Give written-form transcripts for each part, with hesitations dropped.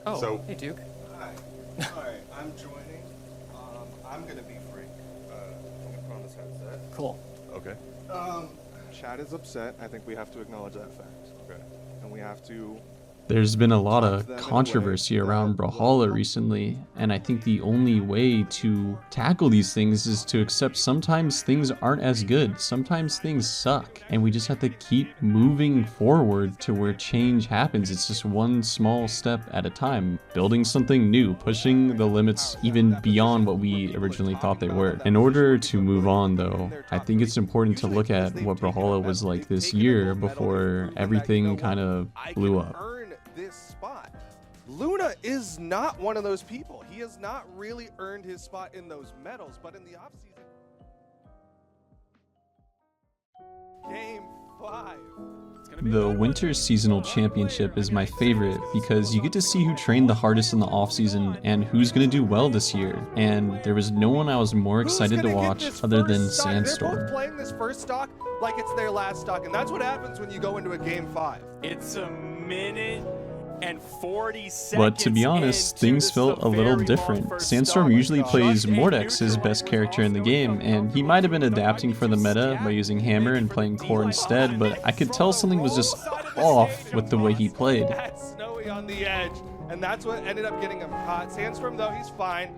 Oh, So, hey Duke. Hi. Alright, I'm joining. I'm gonna be free. I'm gonna put on this headset. Cool. okay. Chad is upset. I think we have to acknowledge that fact. Okay. And we have to... There's been a lot Talk of to them in a way controversy around that Brawlhalla will- recently, and I think the only way to tackle these things is to accept sometimes things aren't as good, sometimes things suck, and we just have to keep moving forward to where change happens. It's just one small step at a time, building something new, pushing the limits even beyond what we originally thought they were. In order to move on though, I think it's important to look at what Brawlhalla was like this year before everything kind of blew up. This spot. Luna is not one of those people. He has not really earned his spot in those medals, but in the offseason. Game 5. The Winter Seasonal Championship is my favorite because you get to see who trained the hardest in the offseason and who's going to do well this year. And there was no one I was more excited to watch other than Sandstorm. They're both playing this first stock like it's their last stock, and that's what happens when you go into a game 5. It's a minute and 40 seconds. But to be honest, things felt a little different. Sandstorm usually plays Mordex, his best character in the game, and he might have been adapting for the meta by using Hammer and playing Core instead, but I could tell something was just off with the way he played. That's Snowy on the edge, and that's what ended up getting him caught. Sandstorm, though, he's fine.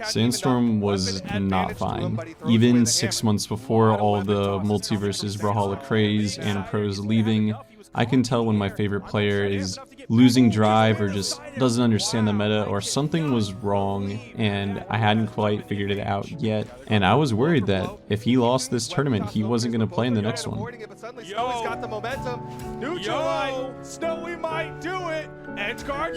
Sandstorm was not fine. Even 6 months before all the multiverses Brawlhalla craze and pros leaving, I can tell when my favorite player is losing drive or just doesn't understand the meta or something was wrong and I hadn't quite figured it out yet. And I was worried that if he lost this tournament, he wasn't going to play in the next one. Snowy's got the momentum. Neutral. Snowy might do it. Edge guard.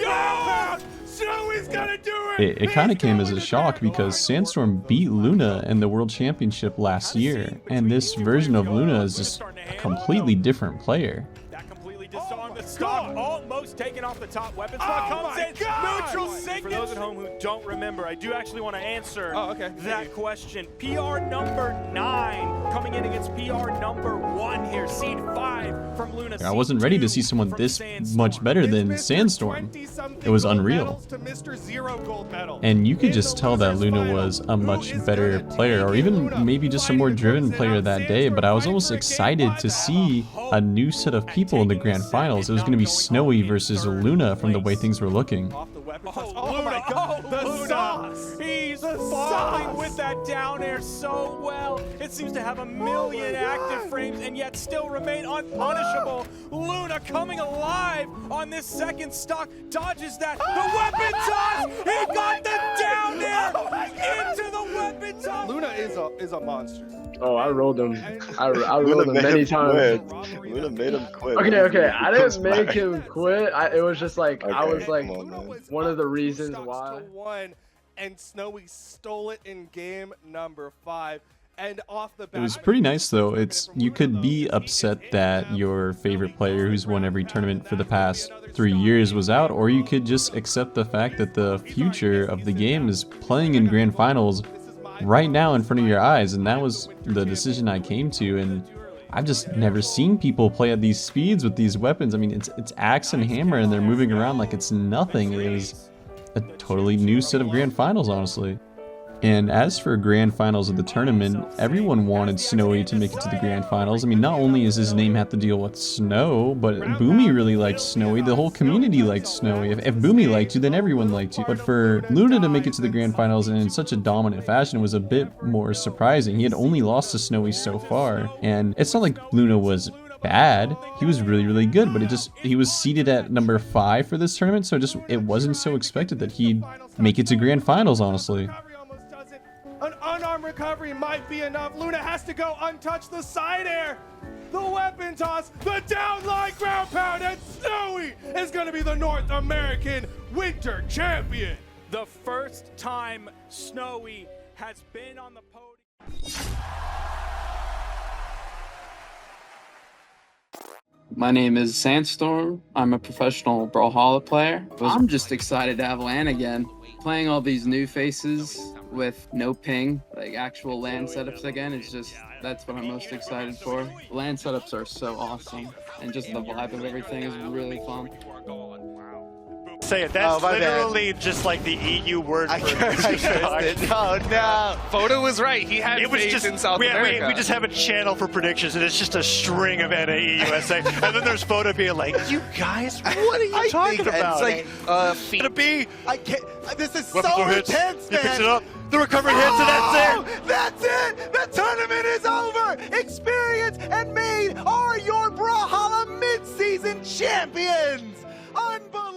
Snowy's gonna do it. It kind of came as a shock because Sandstorm beat Luna in the World Championship last year, and this version of Luna is just a completely different player. That completely disarmed the stock, almost taken off the top weapon spot. Comes in, neutral signature. For those at home who don't remember, I do actually want to answer that question. PR number 9 coming in against PR number 1 here, seed 5 from Luna. I wasn't ready to see someone this much better than Sandstorm. It was unreal. And you could just tell that Luna was a much better player, or even maybe just a more driven player that day, but I was almost excited to see a new set of people in the grand finals. It was going to be Snowy versus Luna from the way things were looking. Oh my God, the sauce! He's falling with that down air so well. It seems to have a million active frames and yet still remain unpunishable. Luna coming alive on this second stock, dodges that. The weapon toss! He got the down air into the weapon toss! Luna is a monster. Oh, I rolled him. I rolled him many times. Luna made him quit. Okay. I didn't make him quit. It was just like, I Okay, was like, come on, man. one of the reasons why. And Snowy stole it in game number 5. And off the bat, It was pretty nice though. You could be upset that your favorite player who's won every tournament for the past 3 years was out, or you could just accept the fact that the future of the game is playing in grand finals right now in front of your eyes, and that was the decision I came to. And I've just never seen people play at these speeds with these weapons. I mean, it's axe and hammer and they're moving around like it's nothing. It was a totally new set of grand finals, honestly. And as for grand finals of the tournament, everyone wanted Snowy to make it to the grand finals. I mean, not only does his name have to deal with snow, but Boomy really liked Snowy. The whole community liked Snowy. If Boomy liked you, then everyone liked you. But for Luna to make it to the grand finals and in such a dominant fashion was a bit more surprising. He had only lost to Snowy so far, and it's not like Luna was bad. He was really good, but he was seeded at number 5 for this tournament, so it wasn't so expected that he'd make it to grand finals, honestly. An unarmed recovery might be enough. Luna has to go untouched. The side air, the weapon toss, the downline ground pound, and Snowy is going to be the North American Winter Champion. The first time Snowy has been on the podium. My name is Sandstorm. I'm a professional Brawlhalla player. I'm just excited to have LAN again. Playing all these new faces with no ping, like actual LAN setups again, is just, that's what I'm most excited for. LAN setups are so awesome, and just the vibe of everything is really fun. Say it. That's literally just like the EU word for it. Oh no. Photo was right. He had faith in South America. We just have a channel for predictions, and it's just a string of NAE USA. And then there's Photo being like, "You guys, what are you talking about?" It's like, gonna be. I can't. This is Weapon so hits. intense, He man. picks it up. The recovery hits, and that's it. That's it. The tournament is over. Experience and Made are your Brawlhalla mid-season champions. Unbelievable.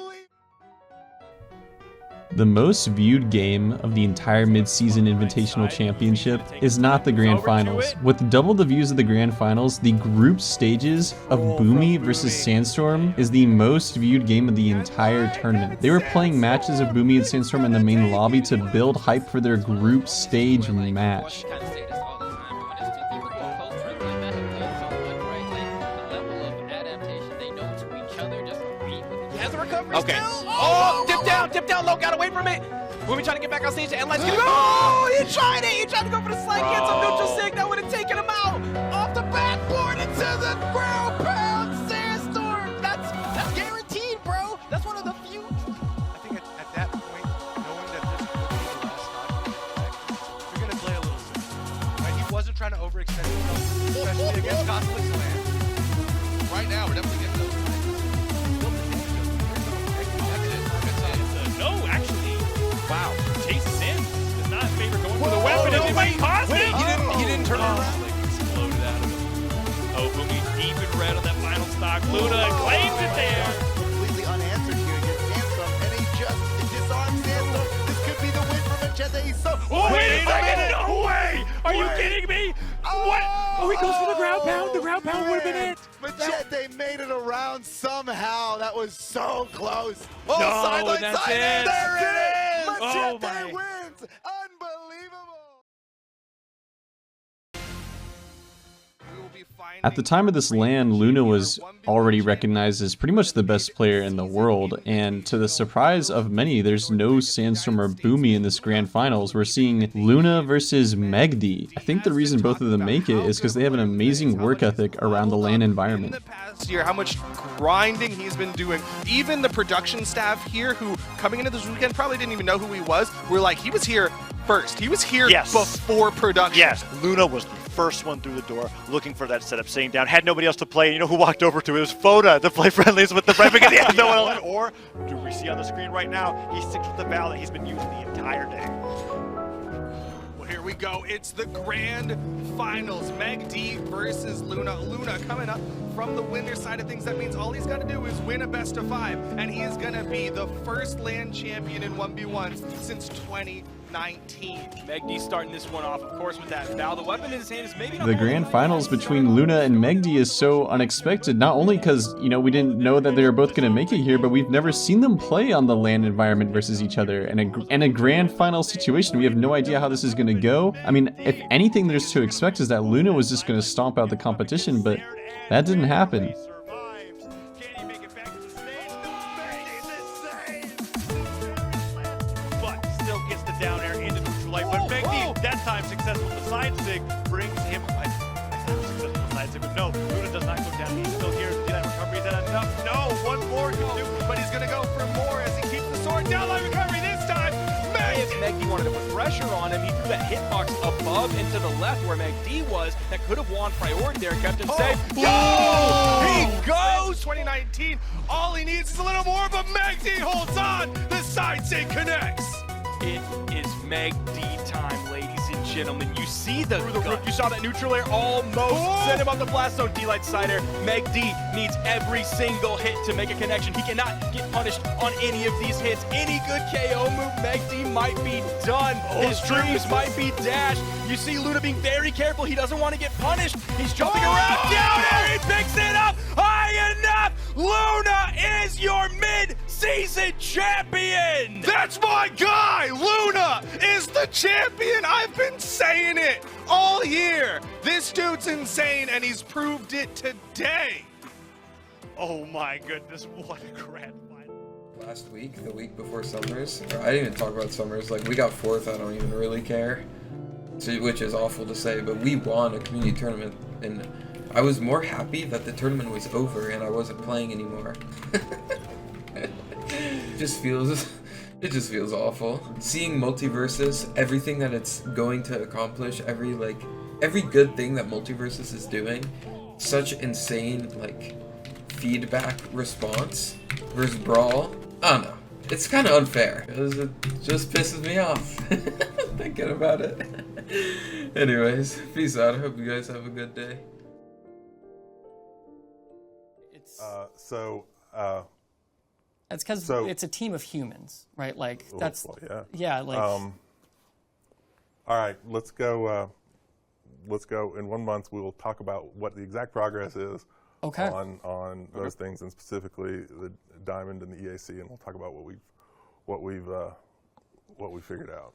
The most viewed game of the entire mid-season invitational championship is not the grand finals. With double the views of the grand finals, the group stages of Boomy versus Sandstorm is the most viewed game of the entire tournament. They were playing matches of Boomy and Sandstorm in the main lobby to build hype for their group stage match. Okay. Oh, dip down low, got away from it. We'll be trying to get back on stage and let's get it. Oh, he tried it. He tried to go for the slide cancel neutral sig. That would have taken him out. Off the backboard into the ground pound Sandstorm. That's guaranteed, bro. That's one of the few. I think at that point, knowing that this would be the last shot, you're gonna play a little safe. Right? He wasn't trying to overextend himself, especially against Cosolix land. Right now, we're definitely getting those. No, actually, wow. Chases in. Does not favor going for the weapon. And it might cost it. He didn't turn around. Like exploded out of it. Oh, Boomy deep in red on that final stock. Luna claims it there. Completely unanswered here against Sandstorm, and he just disarmed Sandstorm. This could be the win for Machete. He's so. Oh, wait a second! No way! Are you kidding me? What? Oh, he goes for the ground pound. The ground pound would have been it. Machete made it around somehow. That was so close. Oh, No, sideline, that's sideline. it. There it is. Oh, Machete my. wins. Unbelievable. At the time of this LAN, Luna was already recognized as pretty much the best player in the world, and to the surprise of many, there's no Sandstorm or Boomy in this grand finals. We're seeing Luna versus Megdi. I think the reason both of them make it is because they have an amazing work ethic around the LAN environment. In the past year, how much grinding he's been doing. Even the production staff here, who coming into this weekend probably didn't even know who he was, were like, he was here first. He was here before production. Yes, Luna was the first one through the door, looking for that setup, sitting down, had nobody else to play. You know who walked over to it? It was Foda to play friendlies with the right because he had no one else. Or do we see on the screen right now? He sticks with the Val that he's been using the entire day. Well, here we go. It's the grand finals. Meg D versus Luna. Luna coming up from the winner side of things. That means all he's got to do is win a best of 5, and he is going to be the first LAN champion in 1v1s since 2019. Megdi starting this one off, of course, with that Val. The weapon in his hand is maybe not The grand finals between Luna and Megdi is so unexpected, not only because, you know, we didn't know that they were both going to make it here, but we've never seen them play on the LAN environment versus each other. In a grand final situation, we have no idea how this is going to go. I mean, if anything there's to expect is that Luna was just going to stomp out the competition, but that didn't happen. Down air into neutral light, but Megdi, that time successful with the side sig, brings him. I thought it was successful with the side sig, but no, Luna does not go down. He's still here. See that recovery? Is that enough? No, one more can do, but he's gonna go for more as he keeps the sword down. Line recovery this time. If Megdi wanted to put pressure on him, he threw that hitbox above and to the left where Megdi was. That could have won priority there and kept him safe. He goes 2019. All he needs is a little more, but Megdi holds on. The side sig connects. It is Megdi time, ladies and gentlemen. You see the roof. You saw that neutral air almost send him up the blast zone. D-Light side air. Megdi needs every single hit to make a connection. He cannot get punished on any of these hits. Any good KO move, Megdi might be done. His dreams might be dashed. You see Luna being very careful. He doesn't want to get punished. He's jumping around down there. He picks it up. High enough. Luna is your mid-season champion. That's my guy! Luna is the champion! I've been saying it all year! This dude's insane, and he's proved it today! Oh my goodness, what a grand final. Last week, the week before Summers, I didn't even talk about Summers, like we got 4th, I don't even really care, which is awful to say, but we won a community tournament, and I was more happy that the tournament was over and I wasn't playing anymore. just feels it just feels awful. Seeing Multiversus, everything that it's going to accomplish, every good thing that Multiversus is doing, such insane like feedback response versus Brawl. I don't know. It's kind of unfair. It just pisses me off thinking about it. Anyways, peace out. I hope you guys have a good day. It's because it's a team of humans, right? Like that's yeah. Like all right, let's go. Let's go. In 1 month, we will talk about what the exact progress is on those things, and specifically the Diamond and the EAC, and we'll talk about what we figured out.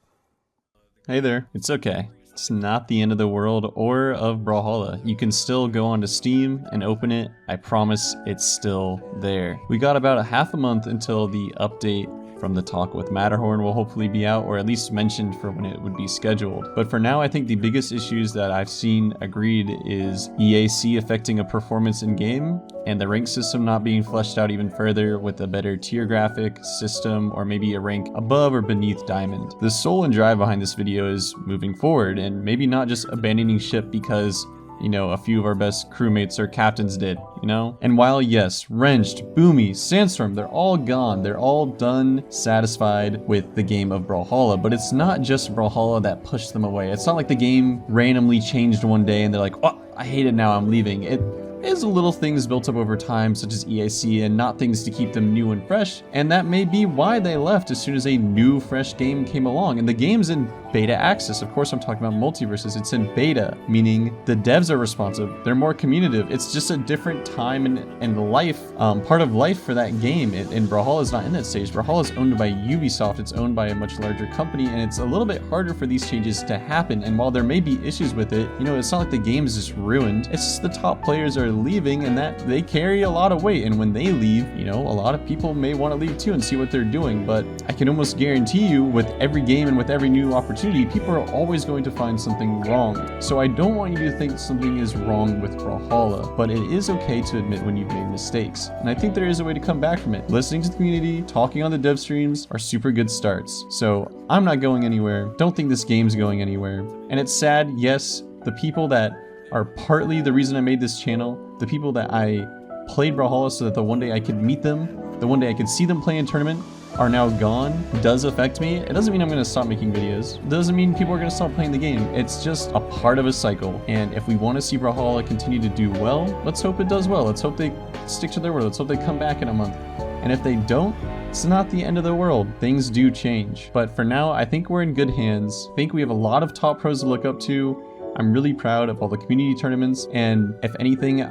Hey there, it's okay. It's not the end of the world or of Brawlhalla. You can still go onto Steam and open it. I promise it's still there. We got about a half a month until the update from the talk with Matterhorn will hopefully be out, or at least mentioned for when it would be scheduled. But for now, I think the biggest issues that I've seen agreed is EAC affecting a performance in game, and the rank system not being fleshed out even further with a better tier graphic system, or maybe a rank above or beneath Diamond. The soul and drive behind this video is moving forward, and maybe not just abandoning ship because, you know, a few of our best crewmates or captains did, you know? And while yes, Wrenched, Boomy, Sandstorm, they're all gone. They're all done, satisfied with the game of Brawlhalla, but it's not just Brawlhalla that pushed them away. It's not like the game randomly changed one day and they're like, oh, I hate it now, I'm leaving. It is little things built up over time, such as EAC, and not things to keep them new and fresh, and that may be why they left as soon as a new, fresh game came along. And the game's in beta access. Of course, I'm talking about Multiversus. It's in beta, meaning the devs are responsive. They're more communicative. It's just a different time and life, part of life for that game. And Brawlhalla is not in that stage. Brawlhalla is owned by Ubisoft. It's owned by a much larger company, and it's a little bit harder for these changes to happen. And while there may be issues with it, you know, it's not like the game is just ruined. It's just the top players are leaving, and that they carry a lot of weight. And when they leave, you know, a lot of people may want to leave too and see what they're doing. But I can almost guarantee you, with every game and with every new opportunity, people are always going to find something wrong. So I don't want you to think something is wrong with Brawlhalla, but it is okay to admit when you've made mistakes. And I think there is a way to come back from it. Listening to the community, talking on the dev streams are super good starts. So I'm not going anywhere. Don't think this game's going anywhere. And it's sad, yes, the people that are partly the reason I made this channel, the people that I played Brawlhalla so that the one day I could meet them, the one day I could see them play in tournament, are now gone, does affect me. It doesn't mean I'm going to stop making videos. It doesn't mean people are going to stop playing the game. It's just a part of a cycle. And if we want to see Brawlhalla continue to do well, let's hope it does well. Let's hope they stick to their word. Let's hope they come back in a month. And if they don't, it's not the end of the world. Things do change. But for now, I think we're in good hands. I think we have a lot of top pros to look up to. I'm really proud of all the community tournaments. And if anything,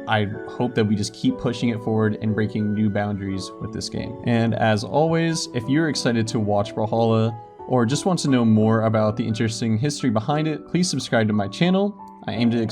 I hope that we just keep pushing it forward and breaking new boundaries with this game. And as always, if you're excited to watch Brawlhalla or just want to know more about the interesting history behind it, please subscribe to my channel. I aim to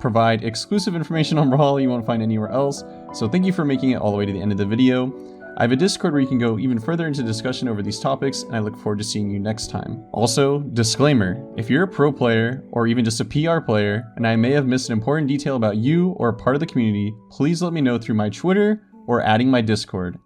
provide exclusive information on Brawlhalla you won't find anywhere else. So thank you for making it all the way to the end of the video. I have a Discord where you can go even further into discussion over these topics, and I look forward to seeing you next time. Also, disclaimer, if you're a pro player or even just a PR player, and I may have missed an important detail about you or a part of the community, please let me know through my Twitter or adding my Discord.